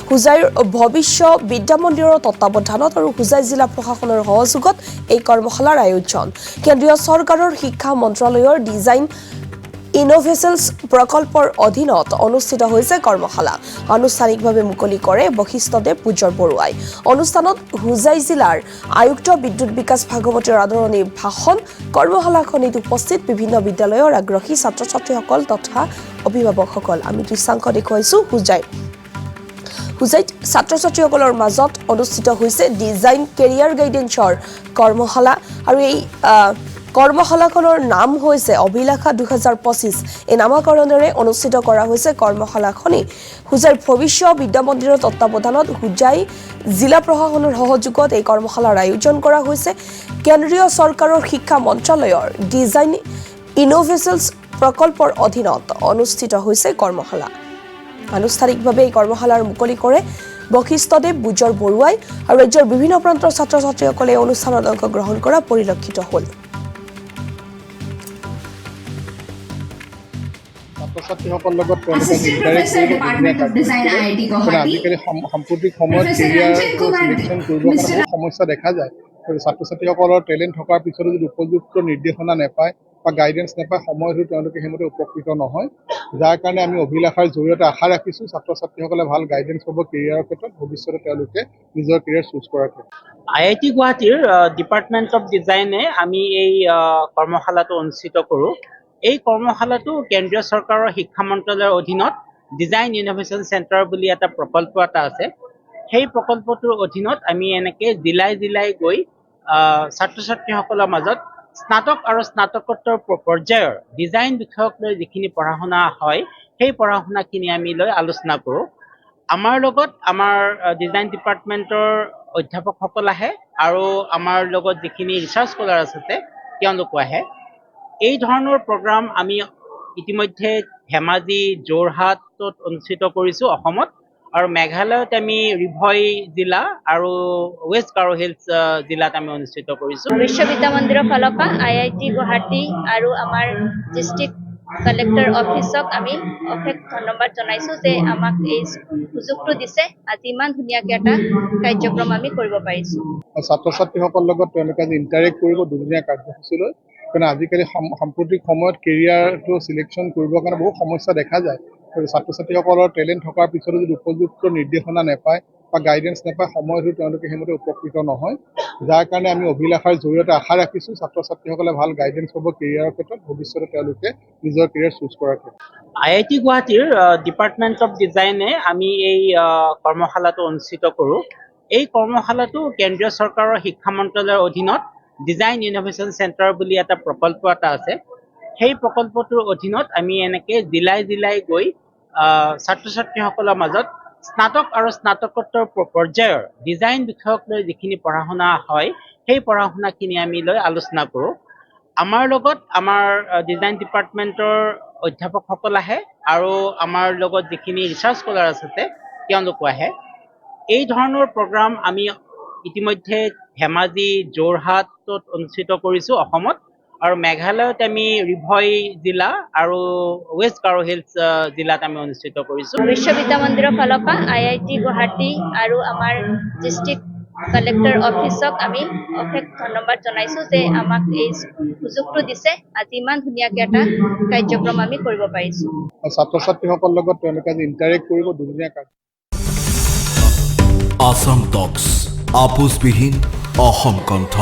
হুজাইৰ ভৱিষ্য বিদ্যা মন্দিৰৰ তত্ত্বাৱধানত আৰু হুজাই জিলা প্ৰশাসনৰ সহযোগত এই কৰ্মশালাৰ আয়োজন কেন্দ্ৰীয় চৰকাৰৰ শিক্ষা মন্ত্ৰালয়ৰ ডিজাইন ইনোভেশনছ প্ৰকল্পৰ অধীনত অনুষ্ঠিত হৈছে কৰ্মশালা আনুষ্ঠানিকভাৱে মুকলি কৰে বশিষ্ঠদেৱ পূজ্যৰ বৰুৱাই অনুষ্ঠানত হুজাই জিলাৰ আয়ুক্ত বিদ্যুৎ বিকাশ ভাগৱতীৰ আদৰণি ভাষণ কৰ্মশালাখনিত উপস্থিত বিভিন্ন বিদ্যালয়ৰ আগ্ৰহী ছাত্ৰ ছাত্ৰীসকল তথা অভিভাৱকসকল আমি দৃশ্যাংশ দেখুৱাইছো হুজাইত ছাত্ৰ ছাত্ৰীসকলৰ মাজত অনুষ্ঠিত হৈছে ডিজাইন কেৰিয়াৰ গাইডেন্সৰ কৰ্মশালা আৰু এই কৰ্মশালাখনৰ নাম হৈছে অভিলাষা 2025 এই নামকৰণেৰে অনুষ্ঠিত কৰা হৈছে কৰ্মশালাখনি হুজাইৰ ভৱিষ্য বিদ্যা মন্দিৰৰ তত্ত্বাৱধানত হুজাই জিলা প্ৰশাসনৰ সহযোগত এই কৰ্মশালাৰ আয়োজন কৰা হৈছে কেন্দ্ৰীয় চৰকাৰৰ শিক্ষা মন্ত্ৰালয়ৰ ডিজাইন ইনোভেশনছ প্ৰকল্পৰ অধীনত অনুষ্ঠিত হৈছে কৰ্মশালা আনুষ্ঠানিকভাৱে এই কৰ্মশালাৰ মুকলি কৰে বশিষ্ঠদেৱ পূজ্যৰ বৰুৱাই আৰু ৰাজ্যৰ বিভিন্ন প্ৰান্তৰ ছাত্ৰ ছাত্ৰীসকলে অনুষ্ঠানত অংশগ্ৰহণ কৰা পৰিলক্ষিত হ'ল ছাত্ৰছাত্ৰীসকলৰ লগত আজিকালি সাম্প্ৰতিক সময়ত কেৰিয়াৰটো চিলেকশ্যন কৰিবৰ কাৰণে বহুত সমস্যা দেখা যায় ছাত্ৰ ছাত্ৰীসকলৰ টেলেণ্ট থকাৰ পিছতো যদি উপযুক্ত নিৰ্দেশনা নাপায় বা গাইডেন্স নাপায় সময়তো তেওঁলোকে সেইমতে উপকৃত নহয় যাৰ কাৰণে আমি অভিলাষাৰ জৰিয়তে আশা ৰাখিছোঁ ছাত্ৰ ছাত্ৰীসকলে ভাল গাইডেন্স পাব কেৰিয়াৰৰ ক্ষেত্ৰত ভৱিষ্যতে তেওঁলোকে নিজৰ কেৰিয়াৰ চুজ কৰাৰ ক্ষেত্ৰত IIT গুৱাহাটীৰ ডিপাৰ্টমেণ্ট অফ ডিজাইনে আমি এই কৰ্মশালাটো অনুষ্ঠিত কৰোঁ এই কৰ্মশালাটো কেন্দ্ৰীয় চৰকাৰৰ শিক্ষা মন্ত্ৰালয়ৰ অধীনত ডিজাইন ইনোভেশন চেণ্টাৰ বুলি এটা প্ৰকল্প এটা আছে সেই প্ৰকল্পটোৰ অধীনত আমি এনেকৈ জিলাই জিলাই গৈ ছাত্ৰ ছাত্ৰীসকলৰ মাজত স্নাতক আৰু স্নাতকোত্তৰ পৰ্যায়ৰ ডিজাইন বিষয়ক লৈ যিখিনি পঢ়া শুনা হয় সেই পঢ়া শুনাখিনি আমি লৈ আলোচনা কৰোঁ আমাৰ লগত আমাৰ ডিজাইন ডিপাৰ্টমেণ্টৰ অধ্যাপকসকল আহে আৰু আমাৰ লগত যিখিনি ৰিচাৰ্চ স্কলাৰ আছে তেওঁলোকো আহে এই ধৰণৰ প্ৰগ্ৰাম আমি ইতিমধ্যে ধেমাজি যোৰহাটত অনুষ্ঠিত কৰিছোঁ অসমত আৰু মেঘালয়ত আমি ৰিভই জিলা আৰু ৱেষ্ট গাৰো হিলছ জিলাত আমি অনুষ্ঠিত কৰিছোঁ ভৱিষ্য বিদ্যা মন্দিৰৰ ফালৰ পৰা IIT গুৱাহাটী আৰু আমাৰ ডিষ্ট্ৰিক্ট কালেক্টৰ অফিচক আমি অশেষ ধন্যবাদ জনাইছোঁ যে আমাক এই সুযোগটো দিছে আজি ইমান ধুনীয়াকৈ এটা কাৰ্যক্ৰম আমি কৰিব পাৰিছোঁ ছাত্ৰ ছাত্ৰীসকলৰ লগত তেওঁলোকে আজি ইণ্টাৰেক্ট কৰিব দুদিনীয়া কাৰ্যসূচী লৈ কাৰণ আজিকালি সাম্প্ৰতিক সময়ত কেৰিয়াৰটো চিলেকশ্যন কৰিবৰ কাৰণে বহুত সমস্যা দেখা যায় ছাত্ৰ ছাত্ৰীসকলৰ টেলেণ্ট থকাৰ পিছতো যদি উপযুক্ত নিৰ্দেশনা নাপায় বা গাইডেন্স নাপায় সময়তো তেওঁলোকে সেইমতে উপকৃত নহয় যাৰ কাৰণে আমি অভিলাষাৰ জৰিয়তে আশা ৰাখিছোঁ ছাত্ৰ ছাত্ৰীসকলে ভাল গাইডেন্স পাব কেৰিয়াৰৰ ক্ষেত্ৰত ভৱিষ্যতে তেওঁলোকে নিজৰ কেৰিয়াৰ চুজ কৰাৰ ক্ষেত্ৰত IIT গুৱাহাটীৰ ডিপাৰ্টমেণ্ট অফ ডিজাইনে আমি এই কৰ্মশালাটো অনুষ্ঠিত কৰোঁ এই কৰ্মশালাটো কেন্দ্ৰীয় চৰকাৰৰ শিক্ষা মন্ত্ৰালয়ৰ অধীনত ডিজাইন ইনোভেশন চেণ্টাৰ বুলি এটা প্ৰকল্প এটা আছে সেই প্ৰকল্পটোৰ অধীনত আমি এনেকৈ জিলাই জিলাই গৈ ছাত্ৰ ছাত্ৰীসকলৰ মাজত স্নাতক আৰু স্নাতকোত্তৰ পৰ্যায়ৰ ডিজাইন বিষয়ক লৈ যিখিনি পঢ়া শুনা হয় সেই পঢ়া শুনাখিনি আমি লৈ আলোচনা কৰোঁ আমাৰ লগত আমাৰ ডিজাইন ডিপাৰ্টমেণ্টৰ অধ্যাপকসকল আহে আৰু আমাৰ লগত যিখিনি ৰিচাৰ্চ স্কলাৰ আছে তেওঁলোকো আহে এই ধৰণৰ প্ৰগ্ৰাম আমি ইতিমধ্যে ধেমাজি যোৰহাটত অনুষ্ঠিত কৰিছোঁ অসমত আৰু মেঘালয়ত আমি ৰিভই জিলা আৰু ৱেষ্ট গাৰো হিলছ জিলাত আমি অনুষ্ঠিত কৰিছোঁ ভৱিষ্য বিদ্যা মন্দিৰৰ ফালৰ পৰা IIT গুৱাহাটী আৰু আমাৰ ডিষ্ট্ৰিক্ট কালেক্টৰ অফিচক আমি অশেষ ধন্যবাদ জনাইছোঁ যে আমাক এই সুযোগটো দিছে আজি ইমান ধুনীয়াকৈ এটা কাৰ্যক্ৰম আমি কৰিব পাৰিছোঁ ছাত্ৰ ছাত্ৰীসকলৰ লগত তেওঁলোকে আজি ইণ্টাৰেক্ট কৰিব দুদিনীয়া আসাম টক্স আপোচবিহীন অসম কণ্ঠ